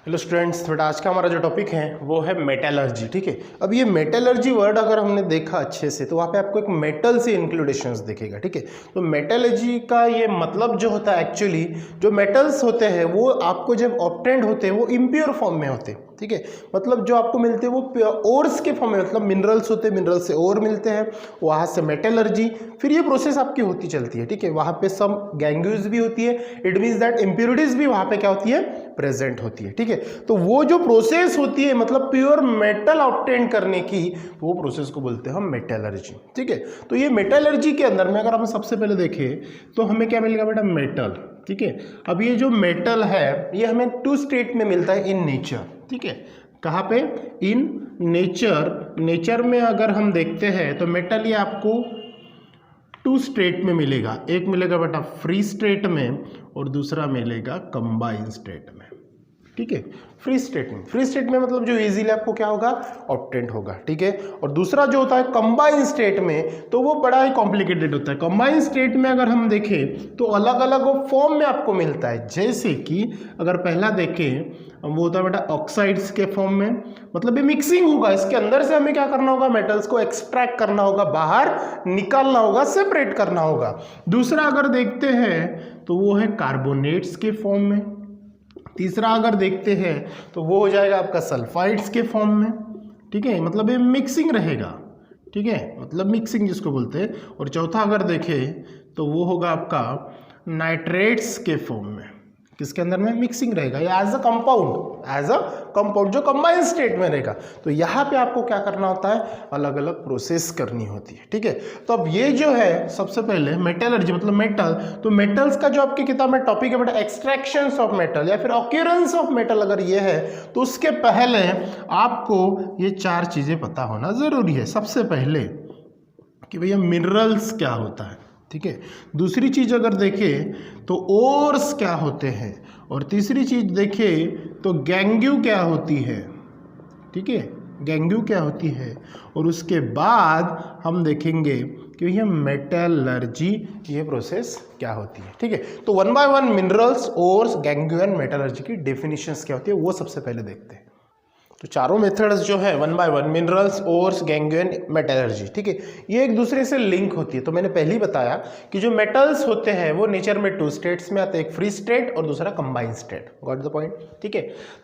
Hello students, बेटा आज का हमारा जो टॉपिक है वो है मेटलर्जी। ठीक है, अब ये मेटलर्जी वर्ड अगर हमने देखा अच्छे से तो वहाँ पे आपको एक मेटल से इंक्लूडेशंस दिखेगा। ठीक है, तो मेटलर्जी का ये मतलब जो होता है, एक्चुअली जो मेटल्स होते हैं वो आपको जब ऑब्टेंड होते हैं वो इम्प्योर फॉर्म में होते हैं। ठीक है, मतलब जो आपको मिलते हैं वो ओर्स के फॉर्म में, मतलब मिनरल्स होते हैं, मिनरल से ओर मिलते हैं, वहाँ से मेटलर्जी, फिर ये प्रोसेस आपकी होती चलती है। ठीक है, वहाँ पे सब गैंग्यूज भी होती है, इट मीन्स दैट इम्प्योरिटीज भी वहाँ पे क्या होती है, प्रेजेंट होती है। ठीक है, तो वो जो प्रोसेस होती है मतलब प्योर मेटल ऑब्टेन करने की, वो प्रोसेस को बोलते हैं हम मेटलर्जी। ठीक है, तो ये मेटलर्जी के अंदर में अगर हम सबसे पहले देखें तो हमें क्या मिलेगा बेटा, मेटल। ठीक है, अब ये जो मेटल है ये हमें टू स्टेट में मिलता है इन नेचर। ठीक है, कहाँ पे, इन नेचर। नेचर में अगर हम देखते हैं तो मेटल ये आपको टू स्टेट में मिलेगा, एक मिलेगा बेटा फ्री स्टेट में और दूसरा मिलेगा कंबाइन स्टेट में। ठीक है, फ्री स्टेट में मतलब जो इजीली आपको क्या होगा, ऑब्टेंड होगा। ठीक है, और दूसरा जो होता है कंबाइन स्टेट में, तो वो बड़ा ही कॉम्प्लिकेटेड होता है। कंबाइन स्टेट में अगर हम देखें तो अलग अलग फॉर्म में आपको मिलता है। जैसे कि अगर पहला देखें वो होता है बेटा ऑक्साइड्स के फॉर्म में, मतलब ये मिक्सिंग होगा, इसके अंदर से हमें क्या करना होगा, मेटल्स को एक्सट्रैक्ट करना होगा, बाहर निकालना होगा, सेपरेट करना होगा। दूसरा अगर देखते हैं तो वो है कार्बोनेट्स के फॉर्म में। तीसरा अगर देखते हैं तो वो हो जाएगा आपका सल्फाइड्स के फॉर्म में। ठीक है, मतलब ये मिक्सिंग रहेगा। ठीक है, मतलब मिक्सिंग जिसको बोलते हैं। और चौथा अगर देखें तो वो होगा आपका नाइट्रेट्स के फॉर्म में, किसके अंदर में मिक्सिंग रहेगा, या एज अ कंपाउंड जो कंबाइन स्टेट में रहेगा। तो यहाँ पे आपको क्या करना होता है, अलग अलग प्रोसेस करनी होती है। ठीक है, तो अब ये जो है सबसे पहले मेटलर्जी मतलब मेटल, तो मेटल्स का जो आपकी किताब में टॉपिक है बेटा एक्सट्रैक्शंस ऑफ मेटल या फिर ऑक्यूरेंस ऑफ मेटल, अगर ये है तो उसके पहले आपको ये चार चीजें पता होना जरूरी है। सबसे पहले कि भैया मिनरल्स क्या होता है। ठीक है, दूसरी चीज अगर देखें तो ओर्स क्या होते हैं, और तीसरी चीज देखें तो गैंग्यू क्या होती है। ठीक है, गैंग्यू क्या होती है, और उसके बाद हम देखेंगे कि ये मेटलर्जी, ये प्रोसेस क्या होती है। ठीक है, तो one by one minerals, ores, गैंग्यू and metallurgy की डेफिनेशंस क्या होती है वो सबसे पहले देखते हैं। तो चारों मेथड्स जो है one by one, minerals, ores, गैंग्यू and metallurgy, ठीक है, ये एक दूसरे से लिंक होती है। तो मैंने पहले ही बताया कि जो मेटल्स होते हैं वो नेचर में टू स्टेट्स में आते हैं, एक फ्री स्टेट और दूसरा combine state. Got the point. ठीक है,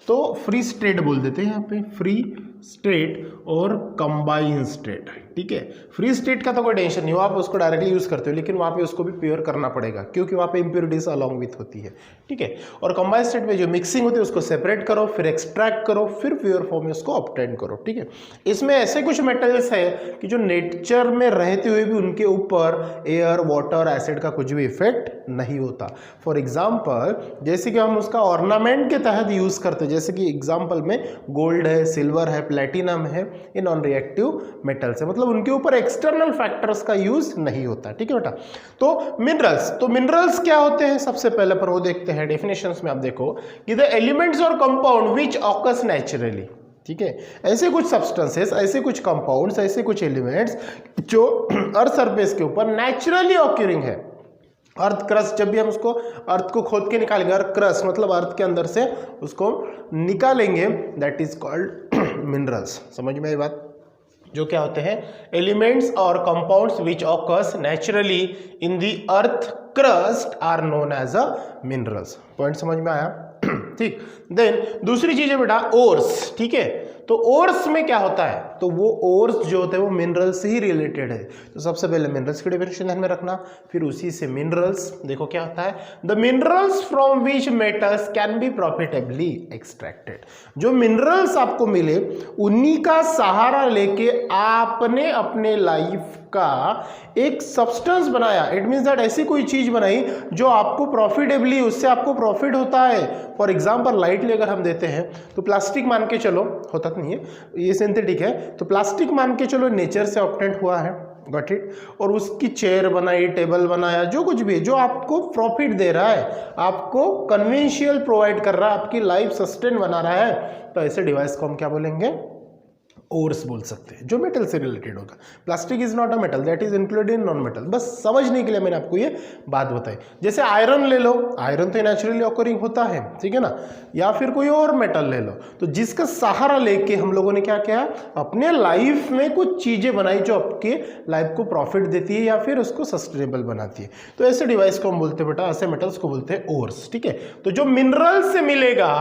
तो फ्री स्टेट बोल देते हैं यहाँ पे, फ्री स्टेट और कंबाइन स्टेट। ठीक है, फ्री स्टेट का तो कोई टेंशन नहीं हो, आप उसको डायरेक्टली यूज करते हो, लेकिन वहाँ पे उसको भी प्योर करना पड़ेगा क्योंकि वहाँ पे इंप्योरिटीज अलॉन्ग विथ होती है। ठीक है, और कंबाइन स्टेट में जो मिक्सिंग होती है उसको सेपरेट करो, फिर एक्सट्रैक्ट करो, फिर प्योर फॉर्म में उसको ऑब्टेन करो। ठीक है, इसमें ऐसे कुछ मेटल्स है कि जो नेचर में रहते हुए भी उनके ऊपर एयर, वाटर, एसिड का कुछ भी इफेक्ट नहीं होता। फॉर एग्जाम्पल जैसे कि हम उसका ऑर्नामेंट के तहत यूज करते हैं, जैसे कि एग्जाम्पल में गोल्ड है, सिल्वर है, प्लेटिनम है, ये नॉन रिएक्टिव मेटल्स है, मतलब उनके ऊपर एक्सटर्नल फैक्टर्स का यूज नहीं होता। ठीक है बेटा, तो मिनरल्स क्या होते हैं सबसे पहले पर वो देखते हैं। डेफिनेशंस में आप देखो कि द एलिमेंट्स और कंपाउंड विच ऑकर्स नेचुरली। ठीक है, ऐसे कुछ सब्सटेंसेस, ऐसे कुछ कंपाउंड्स, ऐसे कुछ एलिमेंट्स जो अर्थ सरफेस के ऊपर नेचुरली ऑक्यूरिंग है। अर्थ क्रस्ट, जब भी हम उसको अर्थ को खोद के निकालेंगे, अर्थ क्रस्ट मतलब अर्थ के अंदर से उसको निकालेंगे, दैट इज कॉल्ड मिनरल्स। समझ में आई बात, जो क्या होते हैं, एलिमेंट्स और compounds which occurs naturally in the earth crust are known as a minerals. Point समझ में आया। ठीक, देन दूसरी चीज है बेटा ओर्स। ठीक है, तो ओर्स में क्या होता है, तो वो ओर्स जो होते हैं वो मिनरल से ही रिलेटेड है। तो सबसे पहले मिनरल्स की डेफिनेशन ध्यान में रखना, फिर उसी से मिनरल्स। देखो क्या होता है, the minerals from which metals can be profitably extracted. जो मिनरल्स आपको मिले उन्हीं का सहारा लेके आपने अपने लाइफ का एक सब्सटेंस बनाया। इट मीन्स दैट ऐसी कोई चीज बनाई जो आपको प्रॉफिटेबली, उससे आपको प्रॉफिट होता है। फॉर एग्जाम्पल लाइटली अगर हम देते हैं तो प्लास्टिक मान के चलो, होता नहीं है, ये सिंथेटिक है, तो प्लास्टिक मान के चलो नेचर से ऑब्टेंड हुआ है, गॉट इट, और उसकी चेयर बनाई, टेबल बनाया, जो कुछ भी जो आपको प्रॉफिट दे रहा है, आपको कन्वेंशियल प्रोवाइड कर रहा है, आपकी लाइफ सस्टेन बना रहा है, तो ऐसे डिवाइस को हम क्या बोलेंगे, ओर्स बोल सकते हैं, जो मेटल से रिलेटेड होगा। Plastic is not a metal, that is included in non metal. बस समझने के लिए मैंने आपको ये बात बताई। जैसे आयरन ले लो, आयरन तो नेचुरली ऑकरिंग होता है, ठीक है ना, या फिर कोई और मेटल ले लो, तो जिसका सहारा लेके हम लोगों ने क्या किया, अपने लाइफ में कुछ चीजें बनाई जो आपके लाइफ को प्रॉफिट देती है या फिर उसको सस्टेनेबल बनाती है। तो ऐसे डिवाइस को हम बोलते हैं बेटा, ऐसे मेटल्स को बोलते हैं ओर्स, ठीक है। तो जो मिनरल से मिलेगा,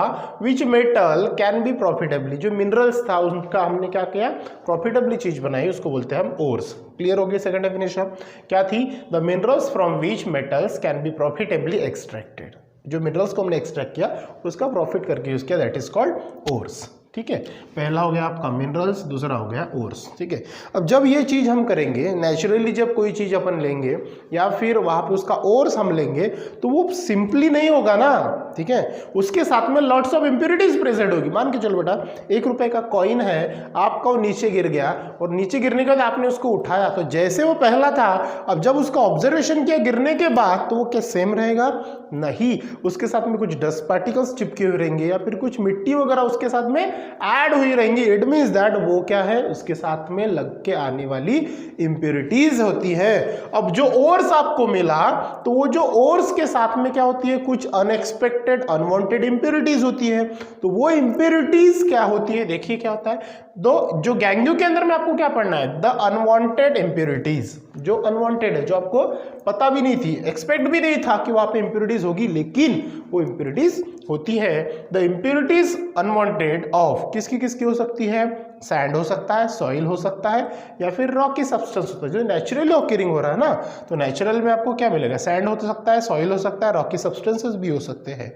which metal can be profitably, जो मिनरल्स था उनका हमने क्या किया, प्रॉफिटेबली चीज बनाई, उसको बोलते हैं हम ओर्स। क्लियर हो गई सेकंड डेफिनेशन क्या थी, the minerals from which metals can be profitably extracted, जो मिनरल्स को हमने एक्सट्रैक्ट किया उसका प्रॉफिट करके यूज किया, दैट इज कॉल्ड ओर्स, ठीक है। पहला हो गया आपका मिनरल्स, दूसरा हो गया ओर्स, ठीक है। अब जब ये चीज हम करेंगे नेचुरली, जब कोई चीज अपन लेंगे या फिर वहां पे उसका ओर्स हम लेंगे, तो वो सिंपली नहीं होगा ना, ठीक है, उसके साथ में लॉट्स ऑफ इंप्योरिटीज प्रेजेंट होगी। मान के चलो बेटा, 1 रुपए का कॉइन है, आपका वो नीचे गिर गया और नीचे गिरने के बाद आपने उसको उठाया, तो जैसे वो पहला था, अब जब उसका ऑब्जर्वेशन किया गिरने के बाद, तो वो क्या सेम रहेगा, नहीं, उसके साथ में कुछ डस्ट पार्टिकल्स चिपके हुए रहेंगे या फिर कुछ मिट्टी वगैरह उसके साथ में ऐड हुई रहेंगी। इट मींस दैट वो क्या है, उसके साथ में लग के आने वाली इंप्योरिटीज होती है। अब जो ओर्स आपको मिला, तो वो जो ओर्स के साथ में क्या होती है, कुछ अनएक्सपेक्टेड अनवांटेड इंप्योरिटीज होती है। तो वो इंप्योरिटीज क्या होती है, देखिए क्या होता है, दो जो गैंग्यू के अंदर में आपको क्या पढ़ना है, द अनवांटेड इंप्योरिटीज, जो अनवांटेड है, जो आपको पता भी नहीं थी, एक्सपेक्ट भी नहीं था कि वहां पे इंप्योरिटीज होगी, लेकिन वो इंप्योरिटीज होती है। द इंप्योरिटीज अनवांटेड ऑफ किसकी किसकी हो सकती है, सैंड हो सकता है, सॉइल हो सकता है, या फिर रॉकी सब्सटेंस होता है, जो नेचुरली ऑकरिंग हो रहा है ना। तो नेचुरल में आपको क्या मिलेगा, सैंड हो सकता है, सॉइल हो सकता है, रॉकी सब्सटेंसेस भी हो सकते हैं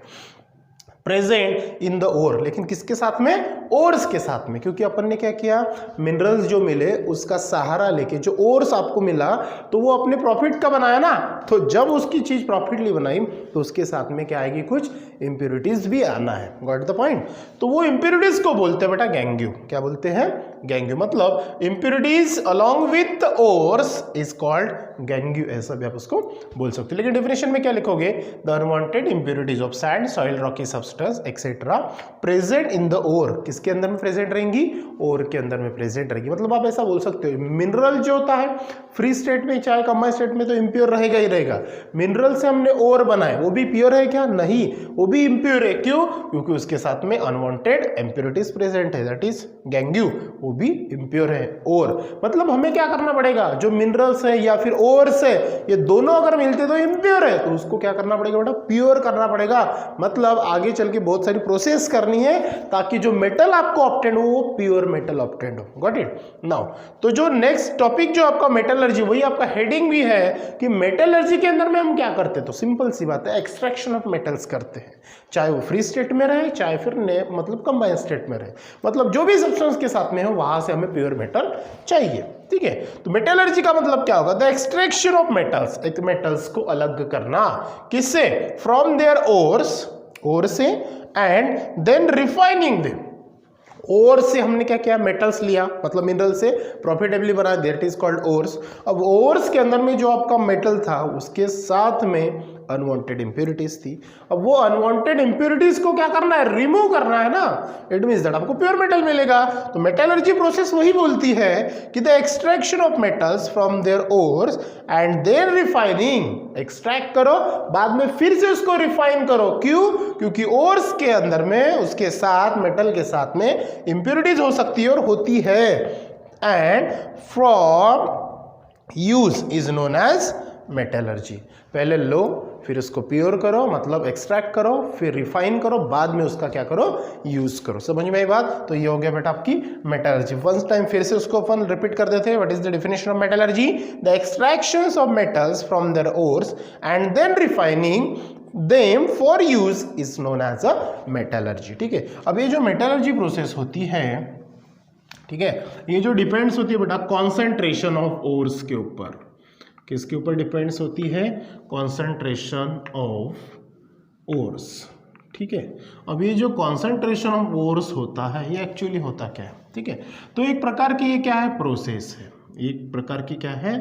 प्रेजेंट इन द ओर, लेकिन किसके साथ में, ओर्स के साथ में, क्योंकि अपन ने क्या किया, मिनरल्स जो मिले उसका सहारा लेके जो ओर्स आपको मिला, तो वो अपने प्रॉफिट का बनाया ना, तो जब उसकी चीज प्रॉफिटली बनाई तो उसके साथ में क्या आएगी, कुछ इंप्योरिटीज भी आना है। Got the point. तो वो इंप्योरिटीज को बोलते हैं बेटा गैंग्यू। क्या बोलते हैं, गैंग्यू, मतलब impurities along with ores is called gangue, ऐसा भी आप उसको बोल सकते हो। लेकिन डेफिनेशन में क्या लिखोगे, the unwanted impurities of sand, soil, rocky substance etcetera present in the ore, किसके अंदर में प्रेजेंट रहेंगी, ओर के अंदर में प्रेजेंट रहेगी। मतलब आप ऐसा बोल सकते हो, मिनरल जो होता है फ्री स्टेट में चाहे कंबाइंड स्टेट में तो इंप्योर रहेगा ही रहेगा। मिनरल से हमने ओर बनाए, वो भी प्योर है क्या, नहीं, वो भी इंप्योर है। क्यों, क्योंकि उसके साथ में अनवांटेड इंप्योरिटीज प्रेजेंट है, दैट इज गैंग्यू, वो भी इंप्योर है। और मतलब हमें क्या करना पड़ेगा, जो मिनरल्स है या फिर ओर्स है, ये दोनों अगर मिलते तो इंप्योर है, तो उसको क्या करना पड़ेगा बेटा, प्योर करना पड़ेगा। मतलब आगे चल के बहुत सारी प्रोसेस करनी है ताकि जो मेटल आपको ऑब्टेन हो वो प्योर मेटल ऑब्टेन हो। Got it now. तो जो नेक्स्ट टॉपिक जो आपका मेटलर्जी, वही आपका हेडिंग भी है कि मेटलर्जी के अंदर में हम क्या करते हैं, तो सिंपल सी बात है, एक्सट्रैक्शन ऑफ मेटल्स करते हैं, चाहे वो फ्री स्टेट में रहे चाहे फिर मतलब कंबाइंड स्टेट में रहे, मतलब जो भी सब्सटेंस के साथ में हो वहां से हमें प्योर मेटल चाहिए, ठीक है। तो मेटलर्जी का मतलब क्या होगा, द एक्सट्रैक्शन ऑफ मेटल्स, एक मेटल्स को अलग करना, किससे, फ्रॉम देयर ओर्स, ओर से, एंड देन रिफाइनिंग देम, ओर से हमने क्या किया, मेटल्स लिया, मतलब मिनरल से प्रॉफिटेबली बना, दैट इज कॉल्ड ओर्स। अब ओर्स के अंदर में जो आपका मेटल था उसके साथ में अनवांटेड इंप्योरिटीज थी। अब वो अनवांटेड इंप्योरिटीज को क्या करना है, रिमूव करना है ना, इट मींस दैट आपको प्योर मेटल मिलेगा। तो मेटलर्जी प्रोसेस वही बोलती है कि the extraction of metals from their ores and then refining, extract करो बाद में फिर से उसको रिफाइन करो। क्यों, क्योंकि ओर्स के अंदर में उसके साथ मेटल के साथ में इंप्योरिटीज हो सकती है और होती है, and from use is known as metallurgy. पहले लो, फिर उसको प्योर करो, मतलब एक्सट्रैक्ट करो, फिर रिफाइन करो, बाद में उसका क्या करो, यूज करो। समझ में आई बात। तो ये हो गया बेटा आपकी मेटलर्जी। फर्स्ट टाइम फिर से उसको अपन रिपीट कर देते हैं, what is the definition of metallurgy, the extractions of metals from their ores and then refining them for use is known as a metallurgy. ठीक है, अब ये जो मेटलर्जी प्रोसेस होती है, ठीक है, ये जो डिपेंड्स होती है बेटा कॉन्सेंट्रेशन ऑफ ओर्स के ऊपर। किसके ऊपर डिपेंड्स होती है, कॉन्सेंट्रेशन ऑफ ओर्स। ठीक है, अब ये जो कॉन्सेंट्रेशन ऑफ ओर्स होता है ये एक्चुअली होता क्या है, ठीक है, तो एक प्रकार की ये क्या है, प्रोसेस है, एक प्रकार की क्या है,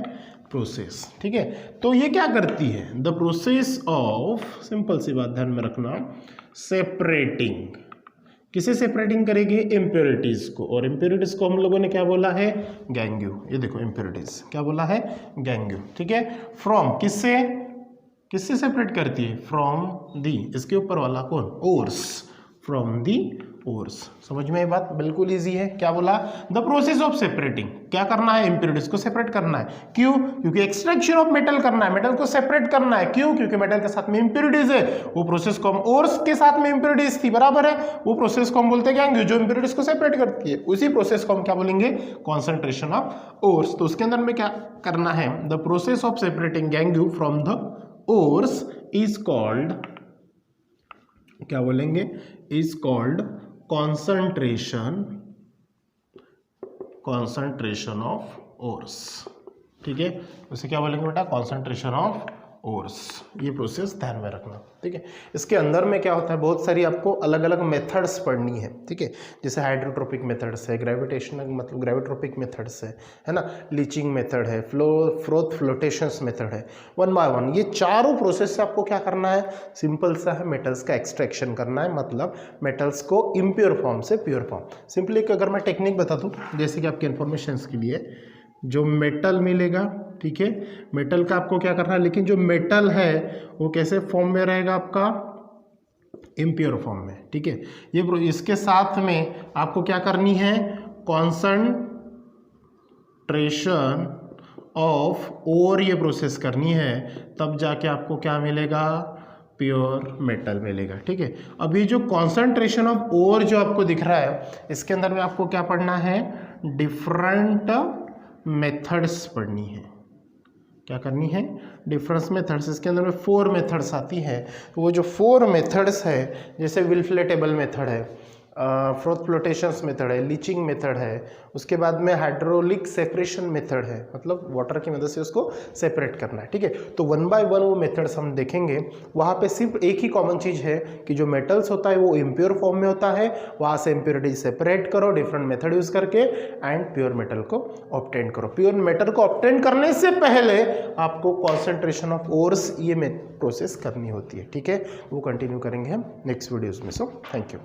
प्रोसेस। ठीक है, तो ये क्या करती है, द प्रोसेस ऑफ, सिंपल सी बात ध्यान में रखना, सेपरेटिंग किसे सेपरेटिंग करेगी, इम्प्योरिटीज को, और इम्प्योरिटीज को हम लोगों ने क्या बोला है, गैंग्यू। ये देखो इम्प्योरिटीज क्या बोला है, गैंग्यू, ठीक है। फ्रॉम किससे सेपरेट करती है, फ्रॉम दी, इसके ऊपर वाला कौन, ओर्स, फ्रॉम दी ओर्स। समझ में ये बात बिल्कुल इजी है। क्या बोला, द प्रोसेस ऑफ सेपरेटिंग, क्या करना है, इम्प्योरिटीज को सेपरेट करना है। क्यों, क्योंकि एक्सट्रैक्शन ऑफ मेटल करना है, मेटल को सेपरेट करना है। क्यों, क्योंकि मेटल के साथ में इम्प्योरिटीज है। वो प्रोसेस को हम, ओर्स के साथ में इम्प्योरिटीज थी, बराबर है, वो प्रोसेस को हम बोलते हैं गैंग्यू, जो इम्प्योरिटीज को सेपरेट करती है। उसी प्रोसेस को हम क्या बोलेंगे, कॉन्सेंट्रेशन ऑफ ओर्स। तो उसके अंदर में क्या करना है, the process of separating गैंग्यू from the ores is called, क्या बोलेंगे, is called concentration of ores, ठीक है। उसे क्या बोलेंगे बेटा, concentration ऑफ ओर्स। ये प्रोसेस ध्यान में रखना, ठीक है। इसके अंदर में क्या होता है, बहुत सारी आपको अलग अलग मेथड्स पढ़नी है, ठीक है। जैसे हाइड्रोट्रोपिक मेथड्स है, ग्रेविटेशनल मतलब ग्रेविट्रोपिक मेथड्स है ना, लीचिंग मेथड है, फ्लोटेशंस मेथड है। वन बाय वन ये चारों प्रोसेस से आपको क्या करना है, सिंपल सा है, मेटल्स का एक्सट्रैक्शन करना है, मतलब मेटल्स को इम्प्योर फॉर्म से प्योर फॉर्म। सिंपली अगर मैं टेक्निक बता दूँ, जैसे कि आपके इन्फॉर्मेशन के लिए, जो मेटल मिलेगा, ठीक है, मेटल का आपको क्या करना है, लेकिन जो मेटल है वो कैसे फॉर्म में रहेगा, आपका इम्प्योर फॉर्म में, ठीक है। ये इसके साथ में आपको क्या करनी है, कॉन्सेंट्रेशन ऑफ ओर ये प्रोसेस करनी है, तब जाके आपको क्या मिलेगा, प्योर मेटल मिलेगा, ठीक है। अभी जो कॉन्सेंट्रेशन ऑफ ओर जो आपको दिख रहा है, इसके अंदर में आपको क्या पढ़ना है, डिफरेंट मेथड्स पढ़नी है। क्या करनी है, डिफरेंस मेथड्स। इसके अंदर में 4 मेथड्स आती है। तो वो जो 4 मेथड्स है, जैसे विलफ्लेटेबल मेथड है, फ्लोटेशंस मेथड है, लीचिंग मेथड है, उसके बाद में हाइड्रोलिक सेपरेशन मेथड है, मतलब वाटर की मदद से उसको सेपरेट करना है, ठीक है। तो वन बाय वन वो मेथड्स हम देखेंगे। वहाँ पे सिर्फ एक ही कॉमन चीज़ है कि जो मेटल्स होता है वो इम्प्योर फॉर्म में होता है, वहाँ से इम्प्योरिटी सेपरेट करो डिफरेंट मेथड यूज़ करके, एंड प्योर मेटल को ऑब्टेन करो। प्योर मेटल को ऑब्टेन करने से पहले आपको कॉन्सेंट्रेशन ऑफ ओर्स ये प्रोसेस करनी होती है, ठीक है। वो कंटिन्यू करेंगे हम नेक्स्ट वीडियोज़ में। So thank you.